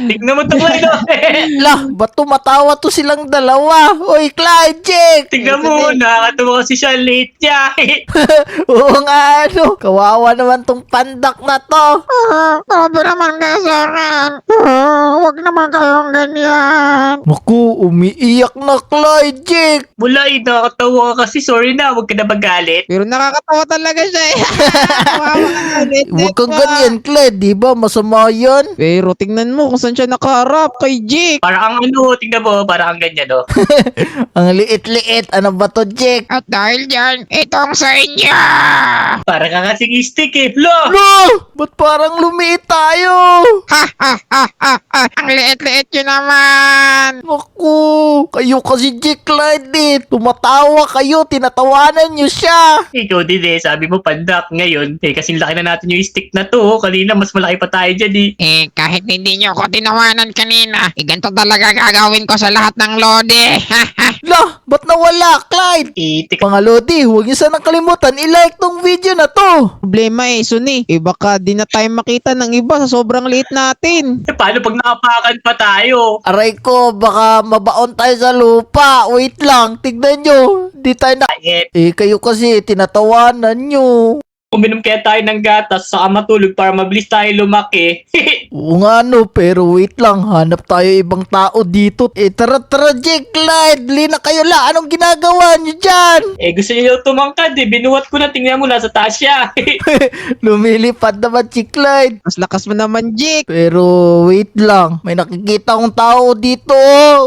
Tignan mo to, Clyde. Lah, ba't tumatawa to silang dalawa? Oy, Clyde, Jake! Tignan mo, nakakatawa kasi siya late niya. Oo nga, ano. Kawawa naman tong pandak na to. Grabe naman kayo sa akin. Huwag naman kayong ganyan. Naku, umiiyak na, Clyde, Jake. Mula, nakakatawa ka kasi. Sorry na, huwag ka na magalit. Pero nakakatawa talaga siya eh. Kawawa ka, Huwag kang ganyan, Clyde. Di ba masama yan? Pero tingnan mo kung saan siya nakaharap kay Jake. Para ang tignan mo, para ang ganyan, no? Ang liit-liit. Ano ba to, Jake? At dahil dyan, itong sa inyo. Para ka kasing stick, eh. Lo! No! Ba't parang lumiit tayo? Ang liit-liit yun naman. Naku, kayo kasi Jake, Clyde, eh. Tumatawa kayo. Tinatawanan nyo siya. Ikaw din eh, sabi mo pandak ngayon. Kasing laki na natin yung stick na to. Kanina, mas malaki pa tayo dyan eh. Kahit hindi nyo ako tinawanan kanina, ganito talaga gagawin ko sa lahat ng lodi. Lah, ba't nawala, Clyde? Mga Lodi, huwag niyo sanang kalimutan i-like tong video na to. Problema Suni. Baka di na tayo makita ng iba sa sobrang liit natin. Paano pag nakapakan pa tayo? Aray ko, baka mabaon tayo sa lupa. Wait lang, tignan nyo. Di tayo na... kayo kasi, tinatawanan nyo. Uminom kaya tayo ng gatas saka matulog para mabilis tayo lumaki. Oo nga no, pero wait lang. Hanap tayo ibang tao dito. Tara, Jake, Clyde. Lina kayo la. Anong ginagawa nyo dyan? Gusto niyo tumangkad eh. Binuhat ko na, tingnan mo, nasa taas siya. Lumilipad naman si Clyde. Mas lakas mo naman, Jake. Pero wait lang, may nakikita akong tao dito.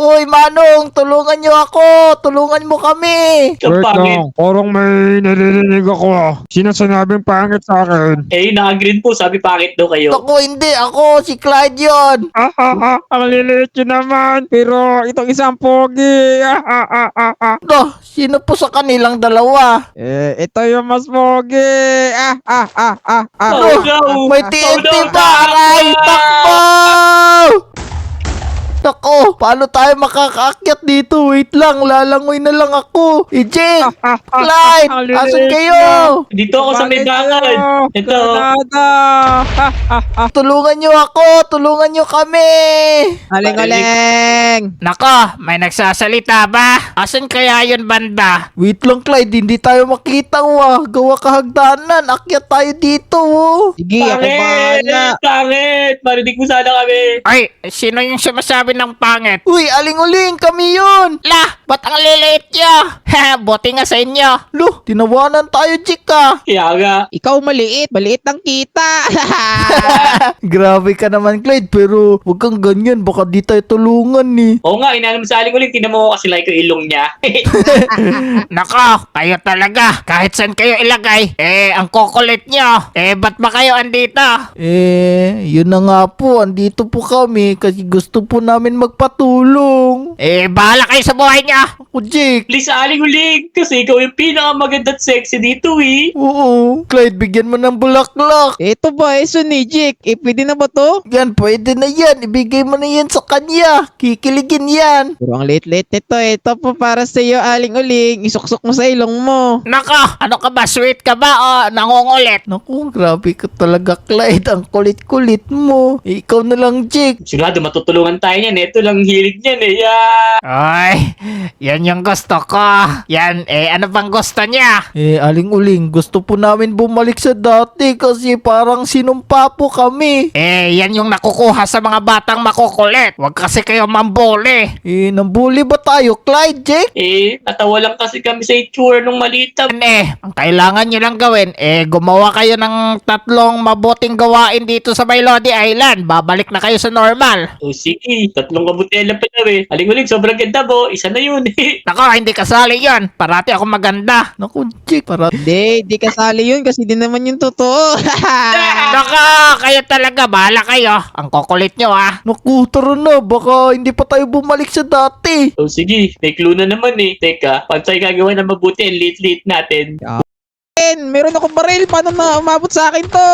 Uy, Manong, tulungan nyo ako. Tulungan mo kami. Ang Wait pangit. lang, parang may naririnig ako. Sino sinabing pangit sa akin? Naka-green po, sabi pangit daw kayo. Ako hindi, ako si Clyde yon. Ang liliit yun naman. Pero itong isang pogi. No, sino po sa kanilang dalawa? Ito yung mas pogi. Oh, no. May TNT Oh, no, pa, aray, takbo! Nako, paano tayo makakaakyat dito? Wait lang, lalangoy na lang ako. Jake, Clyde, asan kayo? Dito ako sa may dakan. Ito. Tulungan nyo ako, tulungan nyo kami. Aleng-aleng. Nako, may nagsasalita ba? Asan kaya yun banda? Wait lang, Clyde, hindi tayo makita, gawa kahagdanan, akyat tayo dito, Sige, ako bahala. Pangit! Marinig mo sana kami. Ay, sino yung sumasabi ng pangit? Uy, aling-uling, kami yun. Lah, ba't ang liliit nyo? Buti nga sa inyo. Lo, tinawanan tayo, Jake, Kaya nga. Ikaw maliit ang kita. Grabe ka naman, Clyde, pero huwag kang ganyan, baka di tayo tulungan ni. Oo nga, inalam sa aling ulit. Tinan mo kasi like yung ilong niya. Nako, kayo talaga. Kahit saan kayo ilagay, ang kukulit nyo. Ba't ba kayo andito? Yun na nga po, andito po kami kasi gusto po namin magpatulong. Bahala kayo sa buhay nyo. Ako, Jake. Please, aling ulit. Kasi ikaw yung pinakamaganda at sexy dito eh. Oo, Clyde, bigyan mo ng bulaklak. Ito ba, Suni, Jake? Pwede na ba to? Yan, pwede na yan. Ibigay mo na yan sa kanya. Kikiligin yan. Pero ang late-late nito. Ito po para sa iyo, aling-uling. Isuksok mo sa ilong mo. Nako, ano ka ba? Sweet ka ba o nangungulit? Naku, grabe ka talaga, Clyde. Ang kulit-kulit mo. Ikaw na lang, Jake. Sigurado matutulungan tayo niyan. Ito lang hilig niyan eh. Yeah. Ay, yan yung gusto ko. Yan, ano bang gusto niya? Aling-uling, gusto po namin bumalik sa dati kasi parang sinumpa po kami. Yan yung nakukuha sa mga batang makukulit. Huwag kasi kayo mambuli. Nambuli ba tayo, Clyde, Jake? Natawa lang kasi kami sa itsura nung malita. Ang kailangan nyo lang gawin, gumawa kayo ng 3 mabuting gawain dito sa Bailodi Island. Babalik na kayo sa normal. O sige, 3 kabutihan lang pa daw eh. Aling ulit, sobrang ganda mo. Isa na yun. Nako, hindi kasali yon. Parati ako maganda. Naku, Jake, Hindi kasali yun kasi di naman yung totoo. Nako, kayo talaga. Bahala kayo. Ang kukulit nyo Naku, tara na. Baka hindi pa tayo bumalik sa dati. O sige, may clue na naman eh. Teka, pag tayo gagawa ng mabuti, ang lit-lit natin. Meron akong baril. Paano na umabot sa akin to?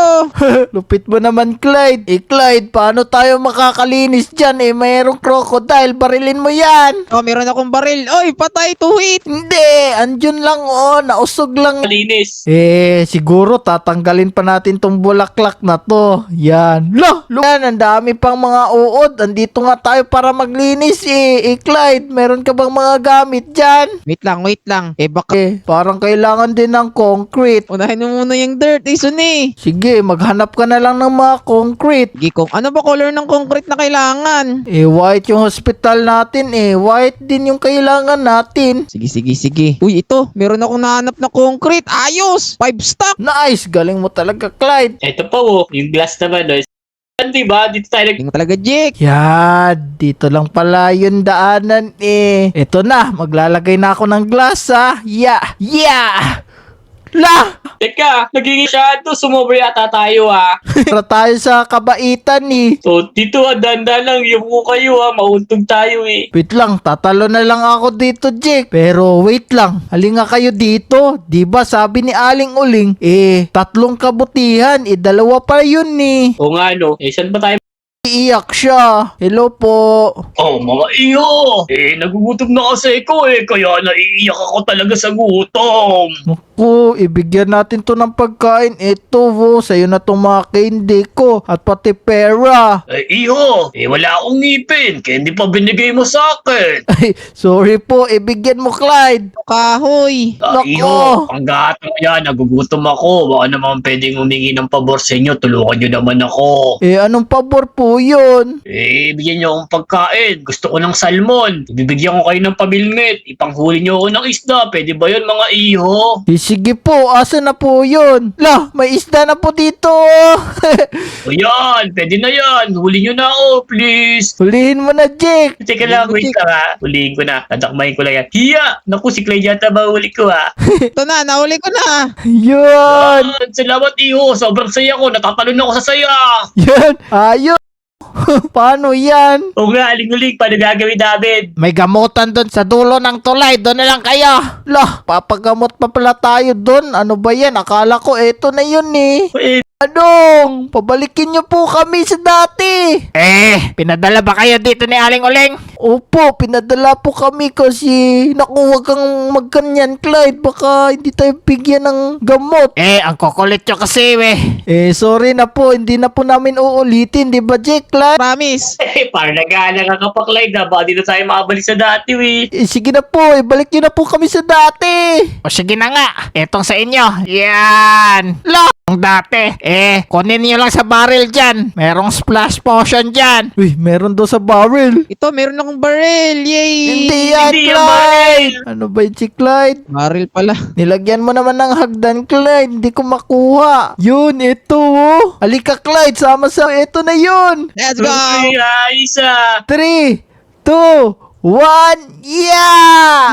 Lupit mo naman, Clyde. Clyde, paano tayo makakalinis dyan? Mayroong crocodile. Barilin mo yan. Oh, meron akong baril. Oy, patay, tuhit. Hindi, andyan lang nausog lang. Malinis. Siguro tatanggalin pa natin tong bulaklak na to. Yan. Yan, ang dami pang mga uod. Andito nga tayo para maglinis Clyde, meron ka bang mga gamit dyan? Wait lang. Baka Parang kailangan din ng concrete. unahin mo muna yung dirt, Suni. Sige, maghanap ka na lang ng mga concrete. Sige, ano ba color ng concrete na kailangan? White yung hospital natin White din yung kailangan natin. Sige. Uy, ito. Meron akong nahanap na concrete. Ayos! 5 stock! Nice! Galing mo talaga, Clyde. Ito pa yung glass naman. Diba? Dito tayo Galing mo talaga, Jake. Yan, dito lang pala yung daanan Ito na, maglalagay na ako ng glass Yeah! La! Teka, nagiging masyado. Sumobra yata tayo Para tayo sa kabaitan So, dito danda lang. Yung ko kayo mauntog tayo Wait lang, tatalo na lang ako dito, Jake. Pero wait lang, halika kayo dito. Diba sabi ni Aling Uling, 3 kabutihan, 2 pa yun O nga no, saan ba tayo? Iiyak siya. Hello po. Oh, mga iyo! Nagugutom na kasi ko kaya naiiyak ako talaga sa gutom. Naku, ibigyan natin to ng pagkain. Ito, sa'yo na tong mga candy ko at pati pera. Iyo, wala akong ngipin, kaya hindi pa binigay mo sa akin. Ay, sorry po, ibigyan mo, Clyde. Kahoy. Nako. Iyo, ang gatang yan, nagugutom ako. Baka naman pwedeng humingi ng pabor sa inyo, tulungan nyo naman ako. Anong pabor po yun? Bigyan nyo akong pagkain. Gusto ko ng salmon. Ibibigyan ko kayo ng pamilmit. Ipanghuli nyo ako ng isda. Pwede ba yun, mga iyo? Sige po, asa na po yun? May isda na po dito. O yan, pwede na yan. Huli nyo na ako, please. Hulihin mo na, Jake. Teka lang, wait lang Hulihin ko na. Tatakmahin ko lang yan. Hiya! Naku, si Clyde yata ba huli ko Ito na, nahuli ko na. Yun. Salamat, iyo. Sobrang saya ko. Natatalon ako sa saya. Yan. Ayun. Paano yan? O nga, aling-uling. Paano gagawin namin? May gamutan doon sa dulo ng tulay. Doon na lang kayo. Papagamot pa pala tayo doon. Ano ba yan? Akala ko eto na yun Anong? Pabalikin niyo po kami sa dati. Pinadala ba kayo dito ni Aling Uling? Opo, pinadala po kami kasi huwag kang magkanyan, Clyde. Baka hindi tayo bigyan ng gamot. Ang kukulit nyo kasi, Sorry na po. Hindi na po namin uulitin. Di ba, Jake, Clyde? Promise. Parang nag-aalala ka pa, Clyde. Baka di na tayo makabalik sa dati, Sige na po. Ibalik niyo na po kami sa dati. O sige na nga. Etong sa inyo. Yan. Ang dati. Kunin nyo lang sa barrel dyan. Merong splash potion dyan. Uy, meron daw sa barrel. Ito, meron akong baril. Yay! Hindi yan, Hindi yan, Clyde. Ano ba yun si Clyde? Baril pala. Nilagyan mo naman ng hagdan, Clyde. Hindi ko makuha. Yun, ito Halika, Clyde. Sama sa ito na yun. Let's go! Isa. 3, 2, 1, yeah!